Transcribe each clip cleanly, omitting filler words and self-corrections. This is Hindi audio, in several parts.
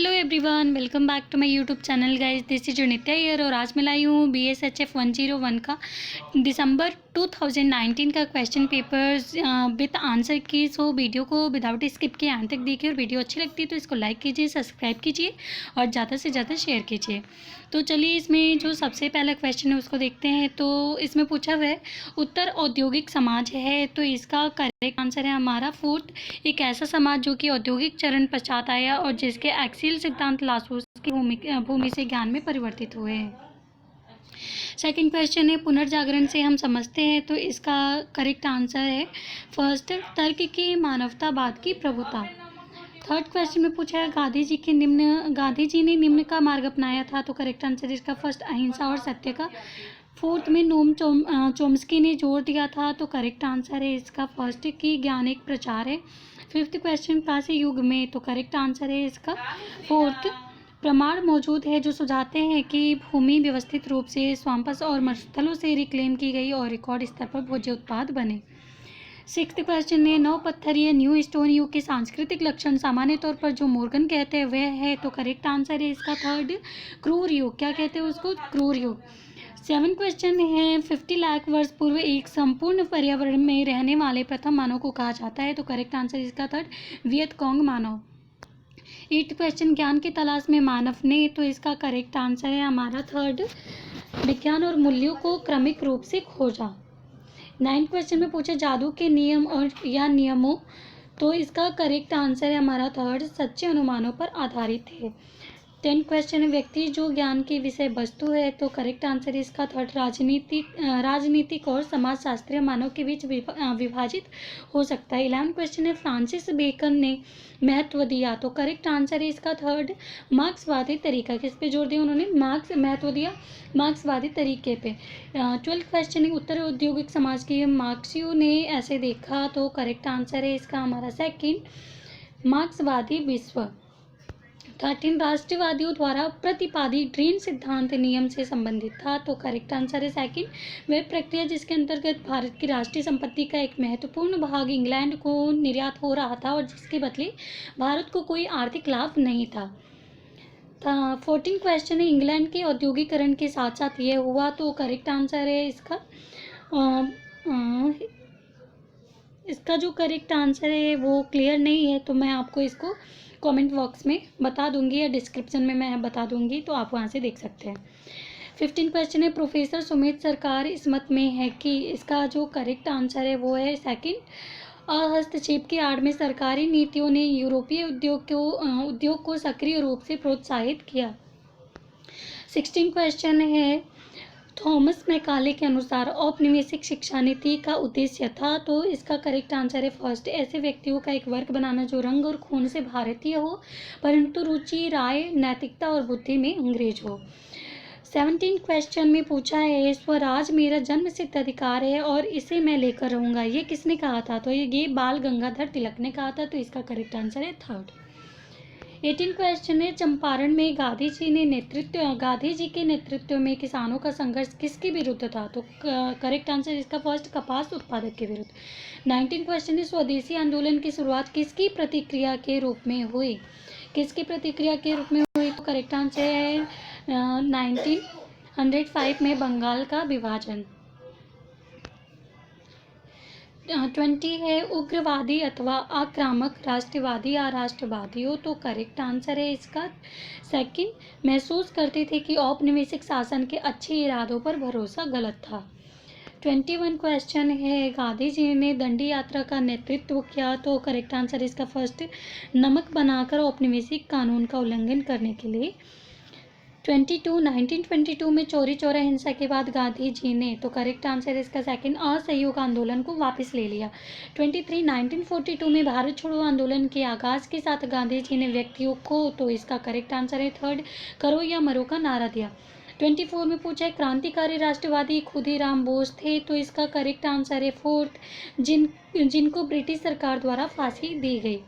Hello everyone, welcome back to my YouTube channel guys. This is Nitya here और आज मैं लाई हूँ BSHF 101 का दिसंबर 2019 का क्वेश्चन पेपर्स विद आंसर की। सो वीडियो को विदाउट स्किप के एंड तक देखिए और वीडियो अच्छी लगती है तो इसको लाइक कीजिए, सब्सक्राइब कीजिए और ज़्यादा से ज़्यादा शेयर कीजिए। तो चलिए इसमें जो सबसे पहला क्वेश्चन है उसको देखते हैं। तो इसमें पूछा हुआ है उत्तर औद्योगिक समाज है, तो इसका करेक्ट आंसर है हमारा फोर्थ, एक ऐसा समाज जो कि औद्योगिक चरण पश्चात आया और जिसके एक्सियल सिद्धांत लासूस की भूमि से ज्ञान में परिवर्तित हुए हैं। सेकंड क्वेश्चन है पुनर्जागरण से हम समझते हैं, तो इसका करेक्ट आंसर है फर्स्ट, तर्क की मानवतावाद की प्रभुता। थर्ड क्वेश्चन में पूछा है गांधी जी ने निम्न का मार्ग अपनाया था, तो करेक्ट आंसर इसका फर्स्ट अहिंसा और सत्य का। फोर्थ में नोम चोम्स्की ने जोर दिया था, तो करेक्ट आंसर है इसका फर्स्ट की ज्ञान एक प्रचार है। फिफ्थ क्वेश्चन कांस्य युग में, तो करेक्ट आंसर है इसका फोर्थ, प्रमाण मौजूद है जो सुझाते हैं कि भूमि व्यवस्थित रूप से स्वाम्पस और मरुस्थलों से रिक्लेम की गई और रिकॉर्ड स्तर पर भोज्य उत्पाद बने। सिक्स्थ क्वेश्चन है नव पत्थरीय न्यू स्टोन युग के सांस्कृतिक लक्षण सामान्य तौर पर जो मोर्गन कहते हैं वह है, तो करेक्ट आंसर है इसका थर्ड, क्रूर युग। क्या कहते हैं उसको? क्रूर युग। सेवन क्वेश्चन है 50 लाख वर्ष पूर्व एक संपूर्ण पर्यावरण में रहने वाले प्रथम मानव को कहा जाता है, तो करेक्ट आंसर इसका थर्ड, वियतकोंग मानव। एट क्वेश्चन ज्ञान की तलाश में मानव ने, तो इसका करेक्ट आंसर है हमारा थर्ड, विज्ञान और मूल्यों को क्रमिक रूप से खोजा। नाइन्थ क्वेश्चन में पूछे जादू के नियम और या नियमों, तो इसका करेक्ट आंसर है हमारा थर्ड, सच्चे अनुमानों पर आधारित है। 10 क्वेश्चन व्यक्ति जो ज्ञान की विषय वस्तु है, तो करेक्ट आंसर इसका थर्ड, राजनीतिक और समाजशास्त्रीय मानव के बीच विभाजित हो सकता है। 11 क्वेश्चन है फ्रांसिस बेकन ने महत्व दिया, तो करेक्ट आंसर है इसका थर्ड, मार्क्सवादी तरीका। किस पे जोर दिया उन्होंने? महत्व दिया मार्क्सवादी तरीके पे। 12 क्वेश्चन है उत्तर औद्योगिक समाज की मार्क्सियो ने ऐसे देखा, तो करेक्ट आंसर है इसका हमारा सेकंड, मार्क्सवादी विश्व। 13 राष्ट्रवादियों द्वारा प्रतिपादित ड्रीन सिद्धांत नियम से संबंधित था, तो करेक्ट आंसर है सेकंड, वह प्रक्रिया जिसके अंतर्गत भारत की राष्ट्रीय संपत्ति का एक महत्वपूर्ण भाग इंग्लैंड को निर्यात हो रहा था और जिसके बदले भारत को कोई आर्थिक लाभ नहीं था। 14 क्वेश्चन है इंग्लैंड के औद्योगिकरण के साथ साथ ये हुआ, तो करेक्ट आंसर है इसका जो करेक्ट आंसर है वो क्लियर नहीं है, तो मैं आपको इसको कमेंट बॉक्स में बता दूंगी या डिस्क्रिप्शन में मैं बता दूंगी, तो आप वहाँ से देख सकते हैं। 15 क्वेश्चन है प्रोफेसर सुमित सरकार इस मत में है कि, इसका जो करेक्ट आंसर है वो है सेकंड, हस्तक्षेप की आड़ में सरकारी नीतियों ने यूरोपीय उद्योग को सक्रिय रूप से प्रोत्साहित किया। 16 क्वेश्चन है थॉमस मैकाले के अनुसार औपनिवेशिक शिक्षा नीति का उद्देश्य था, तो इसका करेक्ट आंसर है फर्स्ट, ऐसे व्यक्तियों का एक वर्ग बनाना जो रंग और खून से भारतीय हो परंतु रुचि, राय, नैतिकता और बुद्धि में अंग्रेज हो। 17 क्वेश्चन में पूछा है स्वराज मेरा जन्मसिद्ध अधिकार है और इसे मैं लेकर रहूंगा, ये किसने कहा था? तो ये बाल गंगाधर तिलक ने कहा था, तो इसका करेक्ट आंसर है थर्ड। 18 क्वेश्चन है चंपारण में गांधी जी के नेतृत्व में किसानों का संघर्ष किसके विरुद्ध था? तो करेक्ट आंसर इसका फर्स्ट, कपास उत्पादक के विरुद्ध। 19 क्वेश्चन है स्वदेशी आंदोलन की शुरुआत किसकी प्रतिक्रिया के रूप में हुई? किसकी प्रतिक्रिया के रूप में हुई? तो करेक्ट आंसर है 1905 में बंगाल का विभाजन। 20 है उग्रवादी अथवा आक्रामक राष्ट्रवादी या राष्ट्रवादी हो, तो करेक्ट आंसर है इसका सेकंड, महसूस करते थे कि औपनिवेशिक शासन के अच्छे इरादों पर भरोसा गलत था। 21 क्वेश्चन है गांधी जी ने दंडी यात्रा का नेतृत्व किया, तो करेक्ट आंसर इसका फर्स्ट, नमक बनाकर औपनिवेशिक कानून का उल्लंघन करने के लिए। 1922 में चौरी चौरा हिंसा के बाद गांधी जी ने, तो करेक्ट आंसर इसका सेकंड, असहयोग आंदोलन को वापस ले लिया। 1942 में भारत छोड़ो आंदोलन के आगाज के साथ गांधी जी ने व्यक्तियों को, तो इसका करेक्ट आंसर है थर्ड, करो या मरो का नारा दिया। 24 में पूछा है क्रांतिकारी राष्ट्रवादी खुदीराम बोस थे, तो इसका करेक्ट आंसर है फोर्थ, जिनको ब्रिटिश सरकार द्वारा फांसी दी गई।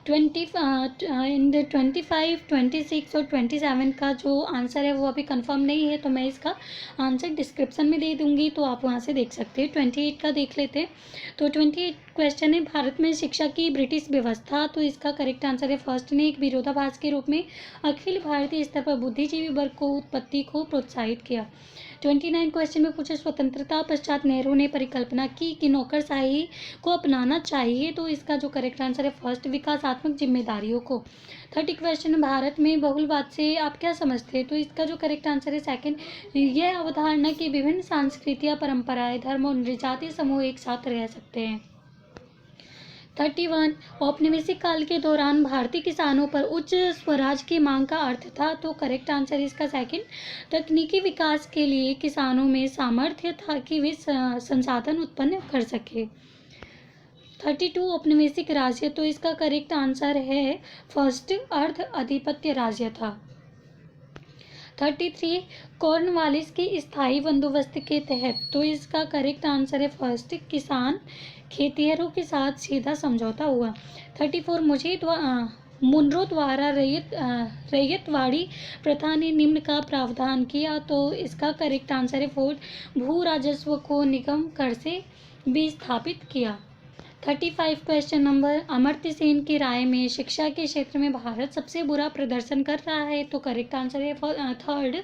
इन 25, 26 और 27 का जो आंसर है वो अभी कंफर्म नहीं है, तो मैं इसका आंसर डिस्क्रिप्शन में दे दूंगी, तो आप वहाँ से देख सकते हैं। 28 का देख लेते हैं। तो 28 क्वेश्चन है, भारत में शिक्षा की ब्रिटिश व्यवस्था। तो इसका करेक्ट आंसर है फर्स्ट ने एक विरोधाभास के रूप में अखिल भारतीय स्तर पर बुद्धिजीवी वर्ग को उत्पत्ति को प्रोत्साहित किया। 29 क्वेश्चन में पूछा, स्वतंत्रता पश्चात नेहरू ने परिकल्पना की कि नौकरशाही को अपनाना चाहिए। तो इसका जो करेक्ट आंसर है फर्स्ट, विकासात्मक जिम्मेदारियों को। 30 क्वेश्चन, भारत में बहुलवाद से आप क्या समझते हैं। तो इसका जो करेक्ट आंसर है सेकंड, यह अवधारणा कि विभिन्न सांस्कृतिक परंपराएं, धर्म और नृजातीय समूह एक साथ रह सकते हैं। 31, औपनिवेशिक काल के दौरान भारतीय किसानों पर उच्च स्वराज की मांग का अर्थ था। तो करेक्ट आंसर इसका सेकंड, तकनीकी विकास के लिए किसानों में सामर्थ्य था कि वे संसाधन उत्पन्न कर सके। 32, औपनिवेशिक राज्य। तो इसका करेक्ट आंसर है फर्स्ट, अर्ध आधिपत्य राज्य था। 33, कॉर्नवालिस की स्थायी बंदोबस्त के तहत। तो इसका करेक्ट आंसर है फर्स्ट, किसान खेतिहरों के साथ सीधा समझौता हुआ। 34, मुनरो द्वारा रैयतवाड़ी प्रथा ने निम्न का प्रावधान किया। तो इसका करेक्ट आंसर है फोर्थ, भू राजस्व को निगम कर से विस्थापित किया। 35 क्वेश्चन नंबर, अमर्त्य सेन की राय में शिक्षा के क्षेत्र में भारत सबसे बुरा प्रदर्शन कर रहा है। तो करेक्ट आंसर है थर्ड,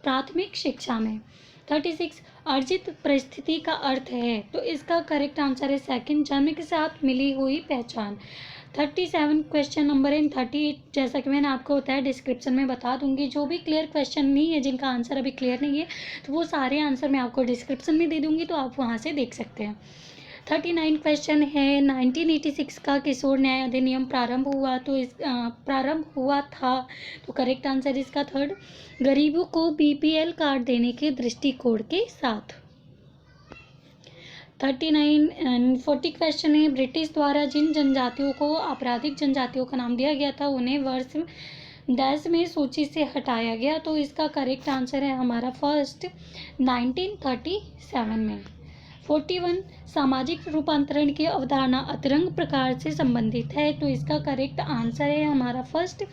प्राथमिक शिक्षा में। 36, अर्जित परिस्थिति का अर्थ है। तो इसका करेक्ट आंसर है सेकंड, जन्म के साथ मिली हुई पहचान। 37 क्वेश्चन नंबर इन 38, जैसा कि मैंने आपको बताया डिस्क्रिप्शन में बता दूंगी, जो भी क्लियर क्वेश्चन नहीं है, जिनका आंसर अभी क्लियर नहीं है, तो वो सारे आंसर मैं आपको डिस्क्रिप्शन में दे दूंगी, तो आप वहाँ से देख सकते हैं। 39 क्वेश्चन है, 1986 का किशोर न्याय अधिनियम प्रारंभ हुआ था। तो करेक्ट आंसर इसका थर्ड, गरीबों को बीपीएल कार्ड देने के दृष्टिकोण के साथ। 40 क्वेश्चन है, ब्रिटिश द्वारा जिन जनजातियों को आपराधिक जनजातियों का नाम दिया गया था उन्हें वर्ष डैश में सूची से हटाया गया। तो इसका करेक्ट आंसर है हमारा फर्स्ट, 1937 में। 41, सामाजिक रूपांतरण की अवधारणा अतरंग प्रकार से संबंधित है। तो इसका करेक्ट आंसर है हमारा फर्स्ट,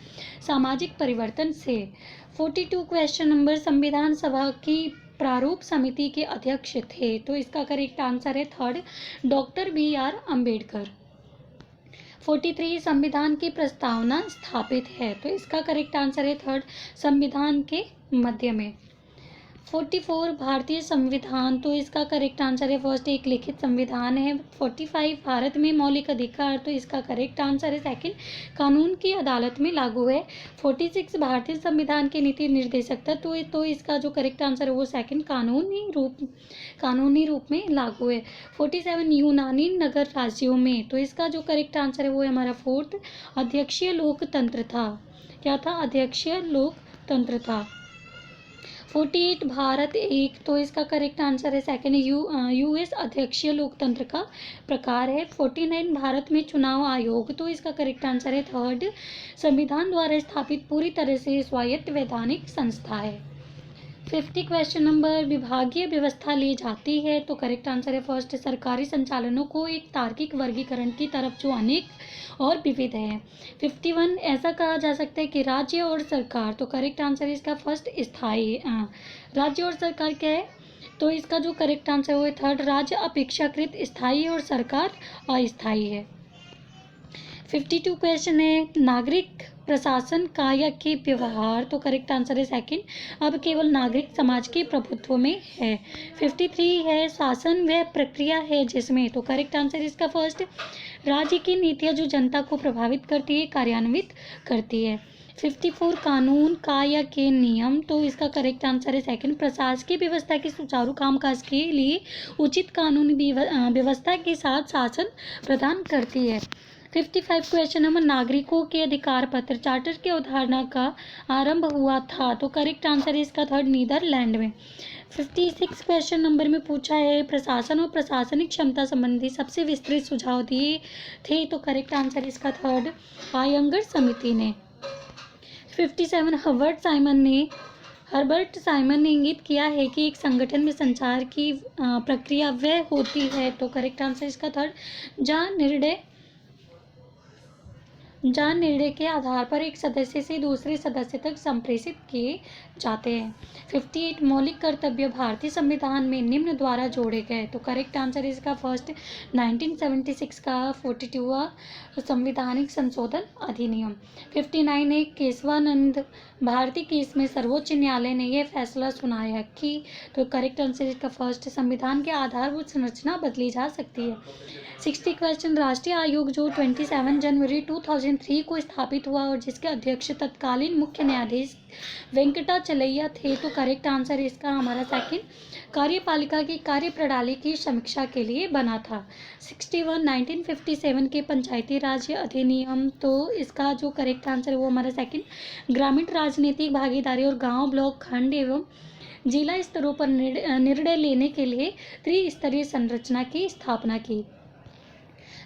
सामाजिक परिवर्तन से। 42 क्वेश्चन नंबर, संविधान सभा की प्रारूप समिति के अध्यक्ष थे। तो इसका करेक्ट आंसर है थर्ड, डॉक्टर BR अम्बेडकर। 43, संविधान की प्रस्तावना स्थापित है। तो इसका करेक्ट आंसर है थर्ड, संविधान के मध्य में। 44, भारतीय संविधान। तो इसका करेक्ट आंसर है फर्स्ट, एक लिखित संविधान है। 45, भारत में मौलिक अधिकार। तो इसका करेक्ट आंसर है सेकंड, कानून की अदालत में लागू है। 46, भारतीय संविधान के नीति निर्देशक तत्व। तो इसका जो करेक्ट आंसर है वो सेकंड, कानूनी रूप में लागू है। 47, यूनानी नगर राज्यों में। तो इसका जो करेक्ट आंसर है वो है हमारा फोर्थ, अध्यक्षीय लोकतंत्र था। क्या था, अध्यक्षीय लोकतंत्र था। 48, भारत एक। तो इसका करेक्ट आंसर है सेकंड, यूएस अध्यक्षीय लोकतंत्र का प्रकार है। 49, भारत में चुनाव आयोग। तो इसका करेक्ट आंसर है थर्ड, संविधान द्वारा स्थापित पूरी तरह से स्वायत्त वैधानिक संस्था है। 50 क्वेश्चन नंबर, विभागीय व्यवस्था ली जाती है। तो करेक्ट आंसर है फर्स्ट, सरकारी संचालनों को एक तार्किक वर्गीकरण की तरफ जो अनेक और विविध है। 51, ऐसा कहा जा सकता है कि राज्य और सरकार। तो करेक्ट आंसर है इसका फर्स्ट, स्थायी। राज्य और सरकार क्या है, तो इसका जो करेक्ट आंसर है वो है थर्ड, राज्य अपेक्षाकृत स्थायी और सरकार अस्थायी है। 52 क्वेश्चन है, नागरिक प्रशासन कार्य के व्यवहार। तो करेक्ट आंसर है सेकंड, अब केवल नागरिक समाज के प्रभुत्व में है। 53 है, शासन वह प्रक्रिया है जिसमें। तो करेक्ट आंसर इसका फर्स्ट, राज्य की नीतियां जो जनता को प्रभावित करती है, कार्यान्वित करती है। 54, कानून कार्य के नियम। तो इसका करेक्ट आंसर है सेकंड, प्रशासकीय व्यवस्था के सुचारू कामकाज के लिए उचित कानूनी व्यवस्था के साथ शासन प्रदान करती है। 55 क्वेश्चन नंबर, नागरिकों के अधिकार पत्र चार्टर की अवधारणा का आरंभ हुआ था। तो करेक्ट आंसर है इसका थर्ड, नीदरलैंड में। 56 क्वेश्चन नंबर में पूछा है, प्रशासन और प्रशासनिक क्षमता संबंधी सबसे विस्तृत सुझाव दिए थे। तो करेक्ट आंसर इसका थर्ड, आयंगर समिति ने। 57, हर्बर्ट साइमन ने इंगित किया है कि एक संगठन में संचार की प्रक्रिया वह होती है। तो करेक्ट आंसर इसका थर्ड, जहाँ जहाँ निर्णय के आधार पर एक सदस्य से दूसरे सदस्य तक संप्रेषित किए जाते हैं। 58 मौलिक कर्तव्य भारतीय संविधान में निम्न द्वारा जोड़े गए। तो करेक्ट आंसर इसका फर्स्ट 1976 का 42वां संवैधानिक संशोधन अधिनियम। 59 है केशवानंद भारतीय केस में सर्वोच्च न्यायालय ने यह फैसला सुनाया कि, तो करेक्ट आंसर इसका फर्स्ट संविधान के आधारभूत संरचना बदली जा सकती है। 60 क्वेश्चन राष्ट्रीय आयोग जो 27 जनवरी 2003 को स्थापित हुआ और जिसके अध्यक्ष तत्कालीन मुख्य न्यायाधीश वेंकटाचलैया थे। तो करेक्ट आंसर इसका हमारा सेकंड कार्यपालिका की कार्यप्रणाली की समीक्षा के लिए बना था। 61 1957 के पंचायती राज अधिनियम। तो इसका जो करेक्ट आंसर है वो हमारा सेकंड ग्रामीण राजनीतिक भागीदारी और गांव ब्लॉक खंड एवं जिला स्तरों पर निर्णय लेने के लिए त्रिस्तरीय संरचना की स्थापना की।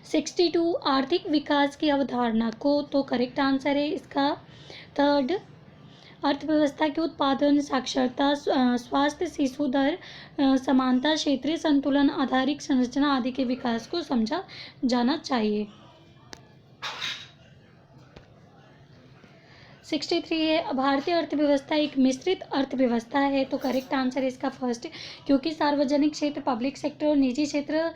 62 आर्थिक विकास की अवधारणा को, तो करेक्ट आंसर है इसका थर्ड अर्थव्यवस्था के उत्पादन साक्षरता स्वास्थ्य शिशु दर समानता क्षेत्रीय संतुलन आधारित संरचना आदि के विकास को समझा जाना चाहिए। 63 है भारतीय अर्थव्यवस्था एक मिश्रित अर्थव्यवस्था है। तो करेक्ट आंसर इसका फर्स्ट क्योंकि सार्वजनिक क्षेत्र पब्लिक सेक्टर और निजी क्षेत्र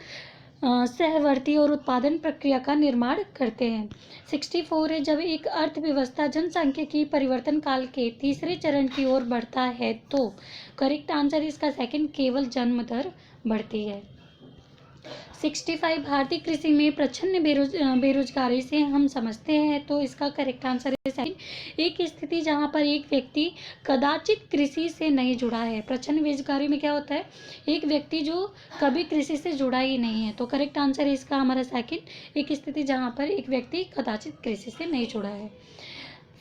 सहवर्ती और उत्पादन प्रक्रिया का निर्माण करते हैं। 64 है जब एक अर्थव्यवस्था जनसांख्यिकी परिवर्तन काल के तीसरे चरण की ओर बढ़ता है। तो करेक्ट आंसर इसका सेकंड केवल जन्म दर बढ़ती है। 65 भारतीय कृषि में प्रच्छन्न बेरोजगारी से हम समझते हैं। तो इसका करेक्ट आंसर है सेकंड एक स्थिति जहां पर एक व्यक्ति कदाचित कृषि से नहीं जुड़ा है। प्रच्छन्न बेरोजगारी में क्या होता है, एक व्यक्ति जो कभी कृषि से जुड़ा ही नहीं है। तो करेक्ट आंसर है इसका हमारा सेकंड एक स्थिति जहां पर एक व्यक्ति कदाचित कृषि से नहीं जुड़ा है।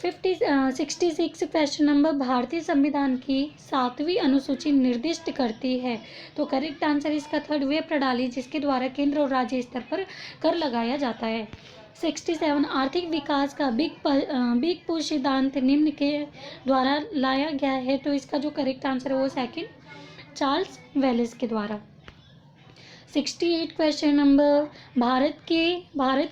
66 क्वेश्चन नंबर भारतीय संविधान की 7वीं अनुसूची निर्दिष्ट करती है। तो करेक्ट आंसर इसका थर्ड वे प्रणाली जिसके द्वारा केंद्र और राज्य स्तर पर कर लगाया जाता है। 67 आर्थिक विकास का बिग पुश सिद्धांत निम्न के द्वारा लाया गया है। तो इसका जो करेक्ट आंसर है वो सेकंड चार्ल्स वेलेस के द्वारा। 68 क्वेश्चन नंबर भारत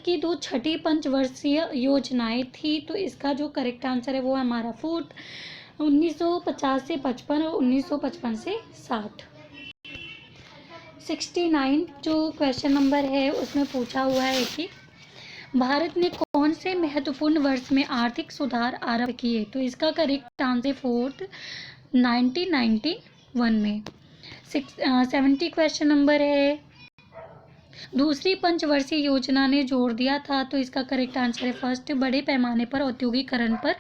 की 2 छठी पंचवर्षीय योजनाएं थी। तो इसका जो करेक्ट आंसर है वो हमारा फोर्थ 1950 से 55 और 1955 से 60। 69 जो क्वेश्चन नंबर है उसमें पूछा हुआ है कि भारत ने कौन से महत्वपूर्ण वर्ष में आर्थिक सुधार आरंभ किए। तो इसका करेक्ट आंसर फोर्थ 1991 में। 70 क्वेश्चन नंबर है दूसरी पंचवर्षीय योजना ने जोर दिया था। तो इसका करेक्ट आंसर है फर्स्ट बड़े पैमाने पर औद्योगिकरण पर।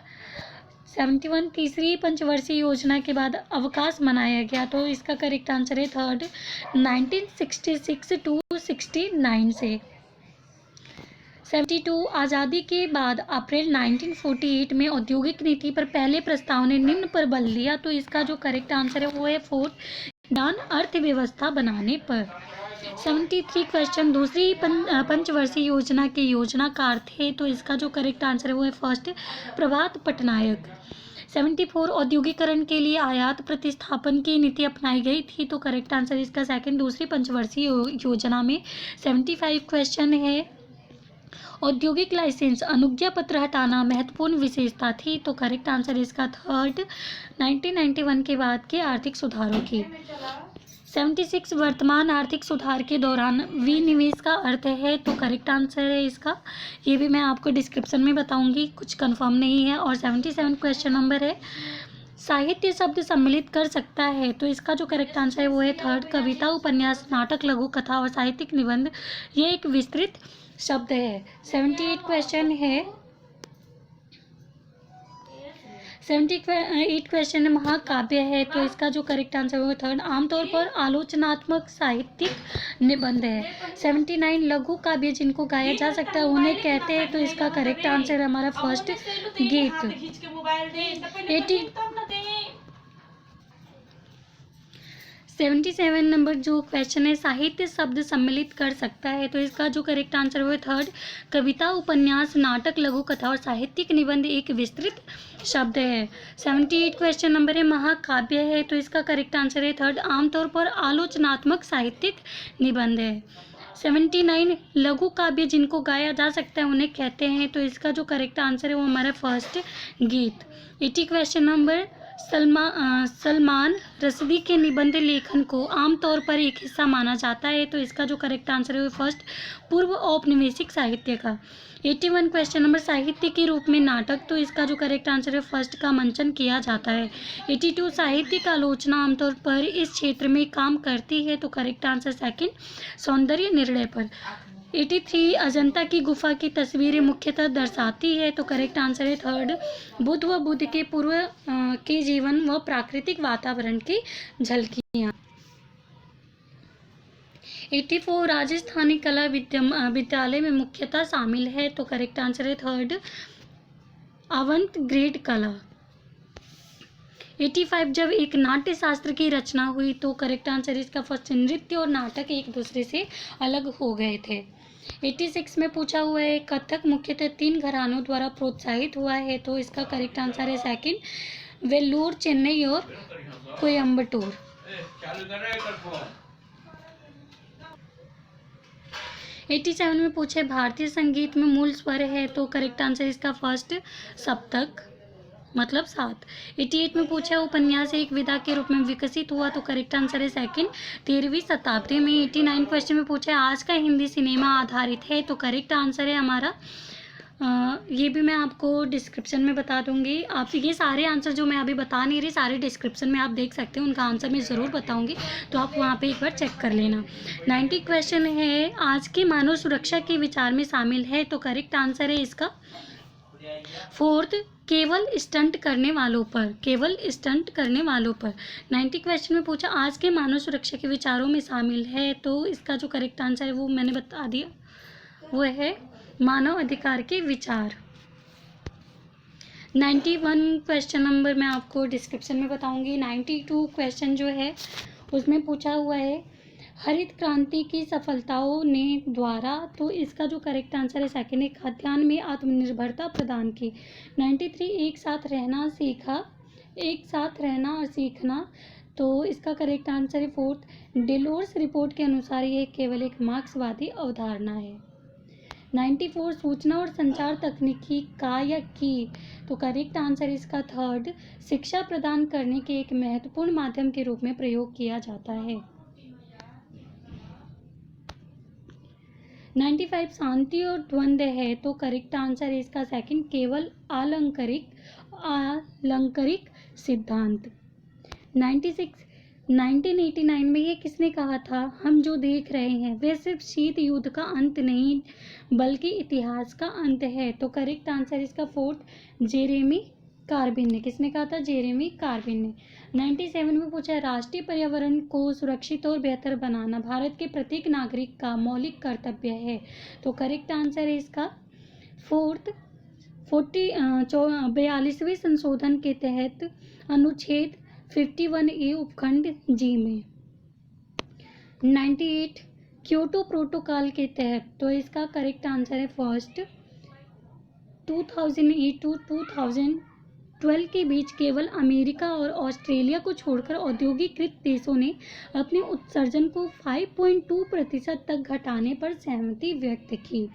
71 तीसरी पंचवर्षीय योजना के बाद अवकाश मनाया गया। तो इसका करेक्ट आंसर है थर्ड 1966 टू 69 से। 72 आज़ादी के बाद अप्रैल 1948 में औद्योगिक नीति पर पहले प्रस्ताव ने निम्न पर बल दिया। तो इसका जो करेक्ट आंसर है वो है फोर्थ ज्ञान अर्थव्यवस्था बनाने पर। 73 क्वेश्चन दूसरी पंचवर्षीय योजना के योजनाकार थे। तो इसका जो करेक्ट आंसर है वो है फर्स्ट प्रभात पटनायक। 74 औद्योगिकरण के लिए आयात प्रतिस्थापन की नीति अपनाई गई थी। तो करेक्ट आंसर इसका सेकंड दूसरी पंचवर्षीय योजना में। 75 क्वेश्चन है औद्योगिक लाइसेंस अनुज्ञा पत्र हटाना महत्वपूर्ण विशेषता थी। तो करेक्ट आंसर इसका थर्ड 1991 के बाद के आर्थिक सुधारों की। 76 वर्तमान आर्थिक सुधार के दौरान विनिवेश का अर्थ है। तो करेक्ट आंसर है इसका, ये भी मैं आपको डिस्क्रिप्शन में बताऊंगी, कुछ कंफर्म नहीं है। और 77 क्वेश्चन नंबर है साहित्य शब्द सम्मिलित कर सकता है। तो इसका जो करेक्ट आंसर है वो है थर्ड कविता उपन्यास नाटक लघु कथा और साहित्यिक निबंध, ये एक विस्तृत शब्द है। 78 क्वेश्चन है 78 क्वेश्चन महाकाव्य है। तो इसका जो करेक्ट आंसर है थर्ड आमतौर पर आलोचनात्मक साहित्यिक निबंध है। 79 लघु काव्य जिनको गाया जा सकता है उन्हें कहते हैं। तो इसका करेक्ट आंसर हमारा फर्स्ट गीत। 77 नंबर जो क्वेश्चन है साहित्य शब्द सम्मिलित कर सकता है। तो इसका जो करेक्ट आंसर है थर्ड कविता उपन्यास नाटक लघु कथा और साहित्यिक निबंध एक विस्तृत शब्द है। 78 क्वेश्चन नंबर है महाकाव्य है। तो इसका करेक्ट आंसर है थर्ड आमतौर पर आलोचनात्मक साहित्यिक निबंध है। 79 लघु काव्य जिनको गाया जा सकता है उन्हें कहते हैं, तो इसका जो करेक्ट आंसर है वो हमारा फर्स्ट गीत। 80 क्वेश्चन नंबर, सलमान रश्दी के निबंध लेखन को आमतौर पर एक हिस्सा माना जाता है, तो इसका जो करेक्ट आंसर है वो फर्स्ट पूर्व औपनिवेशिक साहित्य का। 81 क्वेश्चन नंबर, साहित्य के रूप में नाटक, तो इसका जो करेक्ट आंसर है फर्स्ट का मंचन किया जाता है। 82 साहित्यिक आलोचना आमतौर पर इस क्षेत्र में काम करती है, तो करेक्ट आंसर सेकंड सौंदर्य निर्णय पर। 83 अजंता की गुफा की तस्वीरें मुख्यतः दर्शाती है, तो करेक्ट आंसर है थर्ड बुद्ध व बुद्ध के पूर्व के जीवन व प्राकृतिक वातावरण की झलकियाँ। 84 राजस्थानी कला विद्यालय में मुख्यतः शामिल है, तो करेक्ट आंसर है थर्ड अवंत ग्रेड कला। 85 जब एक नाट्य शास्त्र की रचना हुई, तो करेक्ट आंसर इसका फर्स्ट नृत्य और नाटक एक दूसरे से अलग हो गए थे। 86 में पूछा हुआ है कथक मुख्यतः 3 घरानों द्वारा प्रोत्साहित हुआ है, तो इसका करेक्ट आंसर है सेकंड वेल्लोर, चेन्नई और कोयम्बटूर। 87 में पूछे भारतीय संगीत में मूल स्वर है, तो करेक्ट आंसर इसका फर्स्ट सप्तक मतलब 7। 88 में पूछा उपन्यास एक विधा के रूप में विकसित हुआ, तो करेक्ट आंसर है सेकंड 13वीं शताब्दी में। 89 क्वेश्चन में पूछा आज का हिंदी सिनेमा आधारित है, तो करेक्ट आंसर है हमारा ये भी मैं आपको डिस्क्रिप्शन में बता दूंगी। आप ये सारे आंसर जो मैं अभी बता नहीं रही सारे डिस्क्रिप्शन में आप देख सकते हो, उनका आंसर मैं ज़रूर बताऊंगी, तो आप वहाँ पे एक बार चेक कर लेना। 90 क्वेश्चन है आज की मानव सुरक्षा के विचार में शामिल है, तो करेक्ट आंसर है इसका फोर्थ केवल स्टंट करने वालों पर, केवल स्टंट करने वालों पर। 90 क्वेश्चन में पूछा आज के मानव सुरक्षा के विचारों में शामिल है, तो इसका जो करेक्ट आंसर है वो मैंने बता दिया, वो है मानव अधिकार के विचार। 91 क्वेश्चन नंबर मैं आपको डिस्क्रिप्शन में बताऊंगी। 92 क्वेश्चन जो है उसमें पूछा हुआ है हरित क्रांति की सफलताओं ने द्वारा, तो इसका जो करेक्ट आंसर है सेकंड है खाद्यान्न में आत्मनिर्भरता प्रदान की। 93 एक साथ रहना सीखा, एक साथ रहना और सीखना, तो इसका करेक्ट आंसर है फोर्थ डेलोर्स रिपोर्ट के अनुसार ये केवल एक मार्क्सवादी अवधारणा है। 94 सूचना और संचार तकनीकी का या की, तो करेक्ट आंसर इसका थर्ड शिक्षा प्रदान करने के एक महत्वपूर्ण माध्यम के रूप में प्रयोग किया जाता है। 95 शांति और द्वंद्व है, तो करेक्ट आंसर है इसका सेकंड केवल आलंकारिक सिद्धांत। 96 1989 में ये किसने कहा था हम जो देख रहे हैं वह सिर्फ शीत युद्ध का अंत नहीं बल्कि इतिहास का अंत है, तो करेक्ट आंसर इसका फोर्थ जेरेमी कार्बिन ने, किसने कहा था जेरेमी कार्बिन ने। 97 में पूछा है राष्ट्रीय पर्यावरण को सुरक्षित और बेहतर बनाना भारत के प्रत्येक नागरिक का मौलिक कर्तव्य है, तो करेक्ट आंसर है इसका फोर्थ 42वें संशोधन के तहत अनुच्छेद 51A उपखंड जी में। 98 क्योटो प्रोटोकॉल के तहत, तो इसका करेक्ट आंसर है फर्स्ट 2008 टू 2012 के बीच केवल अमेरिका और ऑस्ट्रेलिया को छोड़कर औद्योगिकृत देशों ने अपने उत्सर्जन को 5.2% तक घटाने पर सहमति व्यक्त की।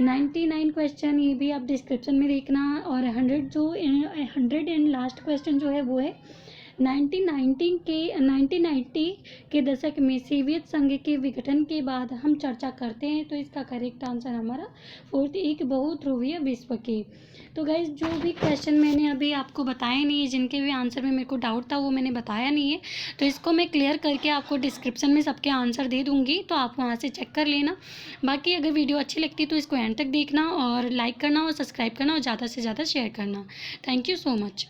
99 क्वेश्चन ये भी आप डिस्क्रिप्शन में देखना, और 100 एंड लास्ट क्वेश्चन जो है वो है 1990 के दशक में सोवियत संघ के विघटन के बाद हम चर्चा करते हैं, तो इसका करेक्ट आंसर हमारा फोर्थ एक बहुध्रुवीय विश्व के। तो गाइज जो भी क्वेश्चन मैंने अभी आपको बताए नहीं है, जिनके भी आंसर में मेरे को डाउट था वो मैंने बताया नहीं है, तो इसको मैं क्लियर करके आपको डिस्क्रिप्शन में सबके आंसर दे दूँगी, तो आप वहाँ से चेक कर लेना। बाकी अगर वीडियो अच्छी लगती है तो इसको एंड तक देखना और लाइक करना और सब्सक्राइब करना और ज़्यादा से ज़्यादा शेयर करना। Thank you so much.